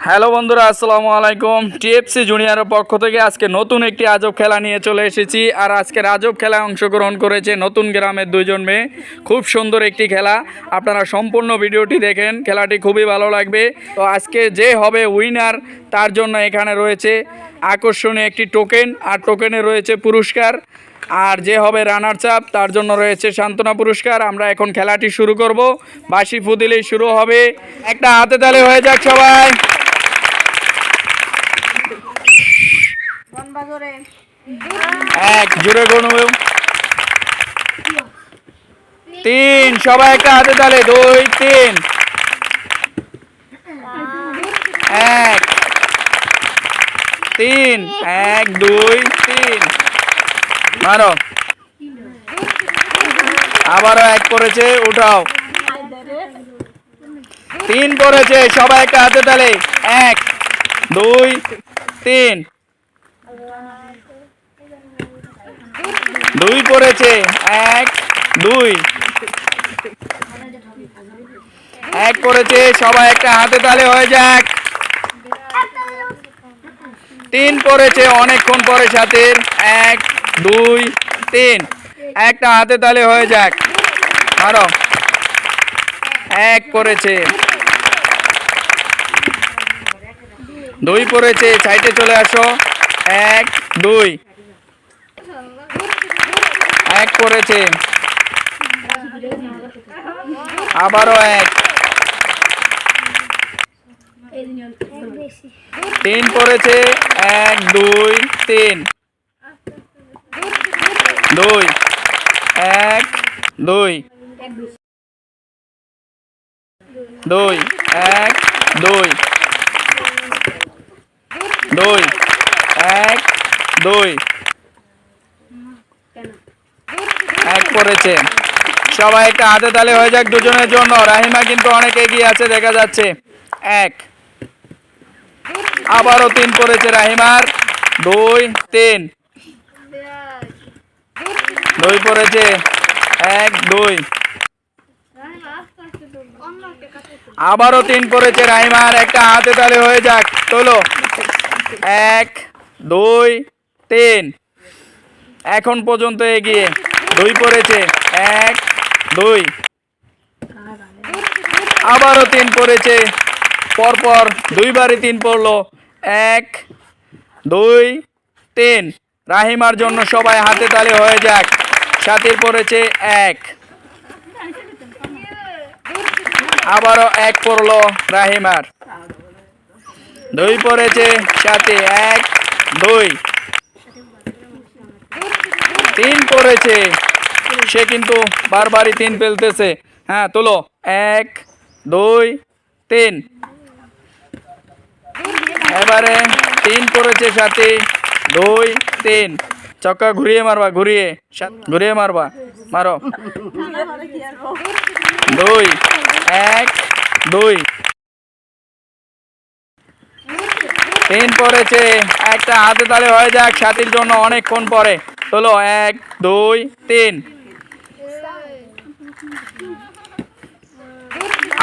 Hello বন্ধুরা, আসসালামু আলাইকুম। টিএফসি জুনিয়রের পক্ষ থেকে আজকে নতুন একটি আজব খেলা নিয়ে চলে এসেছি। আর আজকের আজব খেলায় অংশগ্রহণ করেছে নতুন গ্রামের দুইজন মেয়ে। খুব সুন্দর একটি খেলা, আপনারা সম্পূর্ণ ভিডিওটি দেখেন, খেলাটি খুবই ভালো লাগবে। তো আজকে যে হবে উইনার, তার জন্য এখানে রয়েছে আকর্ষণীয় একটি টোকেন, আর টোকেনে রয়েছে পুরস্কার। আর যে হবে রানার্স আপ, তার জন্য রয়েছে সান্ত্বনা পুরস্কার। আমরা এখন খেলাটি শুরু করব। বাঁশি ফু দিলেই শুরু হবে। একটা হাতে তালি হয়ে যাক সবাই। এক, জোরে গুনব। 3, সবাই একটা হাতে তালে। 2, 3, 1, 3, 1, 2, 3, মারো। আবারও 1 করেছে, উঠাও। 3 করেছে, সবাই একটা হাতে তালে। 1, 2, 3, 2 করেছে। 1, 2, 1 করেছে, সবাই একটা হাতে তালে হয়ে যাক। 3 করেছে, অনেকক্ষণ পরে সাথে। 1, 2, 3, একটা হাতে তালে হয়ে যাক। আরো 1 করেছে। 2 করেছে, সাইডে চলে আসো। 1, 2, 1 করেছে। আবারও 1। 3 করেছে। 1, 2, 3, 2, 1, 2, 2, 1, 2, 2, 1, 2, 1 করেছে। সবাই একটা হাতে তালে হয়ে যাক দুজনের জন্য। রাহিমা কিন্তু অনেক এগিয়ে আছে দেখা যাচ্ছে। 1, আবারও 3 করেছে রাহিমার। 2, 3, 2 করেছে। 1, 2, আবারও 3 করেছে রাহিমার। একটা হাতে তালে হয়ে যাক, চলো। 1, 2, 3, এখন পর্যন্ত এগিয়ে। 2 করেছে। 1, 2, আবারও 3 করেছে। পরপর দুইবারই 3 পড়লো। 1, 2, 3, রাহিমার জন্য সবাই হাতে তালে হয়ে যাক। সাথীর পড়েছে 1, আবারও 1 পড়লো রাহিমার। 2 পড়েছে সাথে। 1, 2, 3 পড়েছে। সে কিন্তু বারবারই 3 ফেলতেছে। হ্যাঁ, তোলো। 1, 2, 3, এবারে 3 করেছে সাথে। 2, 3, চক্কা ঘুরিয়ে মারবা, ঘুরিয়ে ঘুরিয়ে মারবা, মারো। 2, 1, 2, 3 পড়েছে। একটা হাতে তালে হয়ে যাক সাথীর জন্য অনেকক্ষণ পরে। চলো। 1, 2, 3,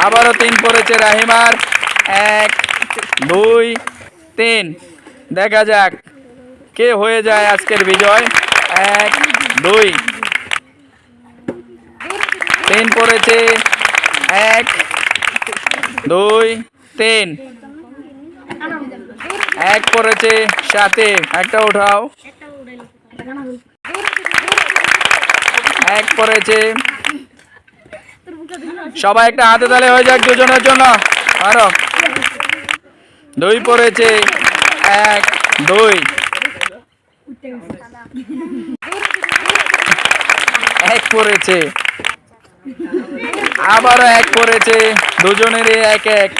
আবারও 3 পড়েছে রাহিমার। 1, 2, 3, দেখা যাক কে হয়ে যায় আজকের বিজয়। 1, 2, 3 পড়েছে। 1, 2, 3, 1 পড়েছে সাথে। একটা উঠাও। 1 পড়েছে। সবাই একটা হাতে তালে হয়ে যাক দুজনের জন্য। আরো 2 পড়েছে। 1, 2, 1 পড়েছে। আবারও 1 পড়েছে। দুজনেরই 1, 1,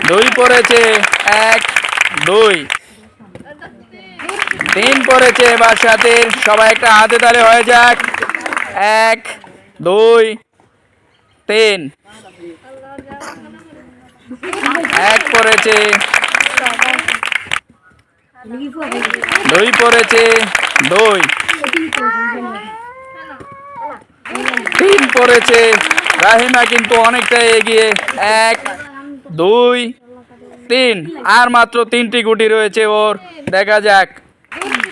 2 পড়েছে। 1, 2, 3 পড়েছে। এবার সাথে সবাই একটা হাতে তালে হয়ে যাক। 1, 2, 3, 1 পড়েছে। 2 পড়েছে। 2, 3 পড়েছে। রাহিমা কিন্তু অনেকটা এগিয়ে। 1, 2 3 আর মাত্র 3টি গুটি রয়েছে ওর দেখা যাক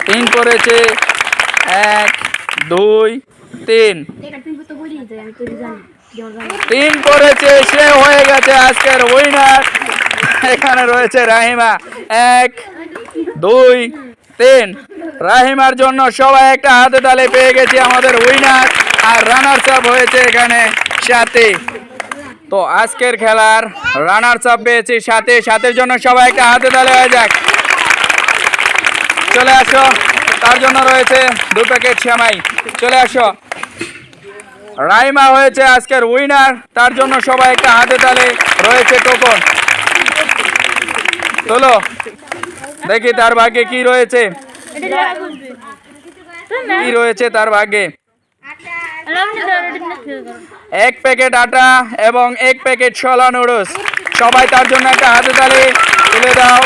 3 করেছে 1 2 3 3 করেছে সে হয়ে গেছে আজকের উইনার এখানে রয়েছে রাহিমা 1 2 3 রাহিমার জন্য সবাই একটা হাতে তালে পেয়ে গেছি আমাদের উইনার আর রানার্স আপ হয়েছে এখানে সাথে তো আজকের খেলার রানার্স আপ পেয়েছি সাথের জন্য সবাই একটা হাতে তালে হয়ে যাক চলে আসো তার জন্য রয়েছে 2 প্যাকেট সেমাই চলে আসো রাহিমা হয়েছে আজকের উইনার তার জন্য সবাই একটা হাতে তালে রয়েছে টোকন চলো দেখি তার ভাগ্যে কি রয়েছে তার ভাগ্যে 1 প্যাকেট আটা এবং 1 প্যাকেট ছোলা নুডলস সবাই তার জন্য একটা হাতে তালি তুলে দাও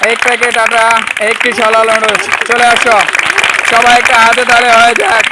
1 প্যাকেট আটা 1টি ছোলা নুডলস চলে আসো সবাই একটা হাতে তালি হয়ে যাক